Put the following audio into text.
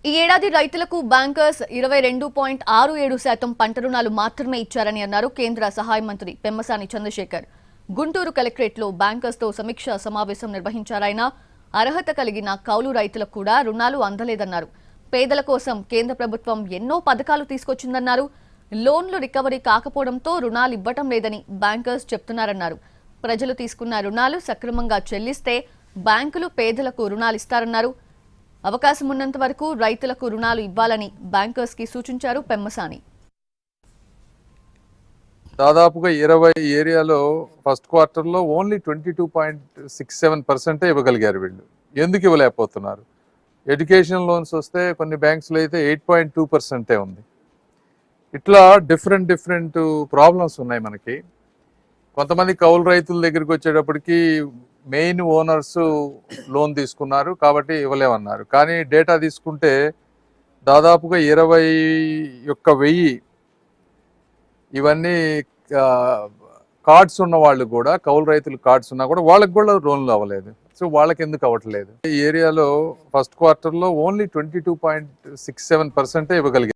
ఈ ఏడాది రైతులకు బ్యాంకర్స్ 22.67% పంట రుణాలు మాత్రమే ఇచ్చారని అన్నారు కేంద్ర సహాయ మంత్రి పెమ్మసాని చంద్రశేఖర్. గుంటూరు కలెక్టరేట్లో బ్యాంకర్స్తో సమీక్షా సమావేశం నిర్వహించారాయన. అర్హత కలిగిన కౌలు రైతులకు కూడా రుణాలు అందలేదన్నారు. పేదల కోసం కేంద్ర ప్రభుత్వం ఎన్నో పథకాలు తీసుకొచ్చిందన్నారు. లోన్లు రికవరీ కాకపోవడంతో రుణాలు ఇవ్వటం లేదని బ్యాంకర్స్ చెప్తున్నారన్నారు. ప్రజలు తీసుకున్న రుణాలు సక్రమంగా చెల్లిస్తే బ్యాంకులు పేదలకు రుణాలు ఇస్తారన్నారు. అవకాశం ఉన్నంత వరకు రైతులకు రుణాలు ఇవ్వాలని బ్యాంకర్స్ కి సూచించారు పెమ్మసాని. దాదాపుగా 20 ఏరియాలో ఫస్ట్ క్వార్టర్లో ఓన్లీ 22.67% ఇవ్వగలిగారు. వీళ్ళు ఎందుకు ఇవ్వలేకపోతున్నారు? ఎడ్యుకేషన్ లోన్స్ వస్తే కొన్ని బ్యాంక్స్లో అయితే 8.2% ఉంది. ఇట్లా డిఫరెంట్ ప్రాబ్లమ్స్ ఉన్నాయి మనకి. కొంతమంది కౌలు రైతుల దగ్గరికి వచ్చేటప్పటికి మెయిన్ ఓనర్స్ లోన్ తీసుకున్నారు కాబట్టి ఇవ్వలేమన్నారు. కానీ డేటా తీసుకుంటే దాదాపుగా 21,000 ఇవన్నీ కార్డ్స్ ఉన్న వాళ్ళు కూడా, కౌలు రైతులు కార్డ్స్ ఉన్నా కూడా వాళ్ళకి కూడా లోన్లు అవ్వలేదు. సో వాళ్ళకి ఎందుకు అవ్వట్లేదు? ఈ ఏరియాలో ఫస్ట్ క్వార్టర్లో ఓన్లీ 22.67% ఇవ్వగలిగారు.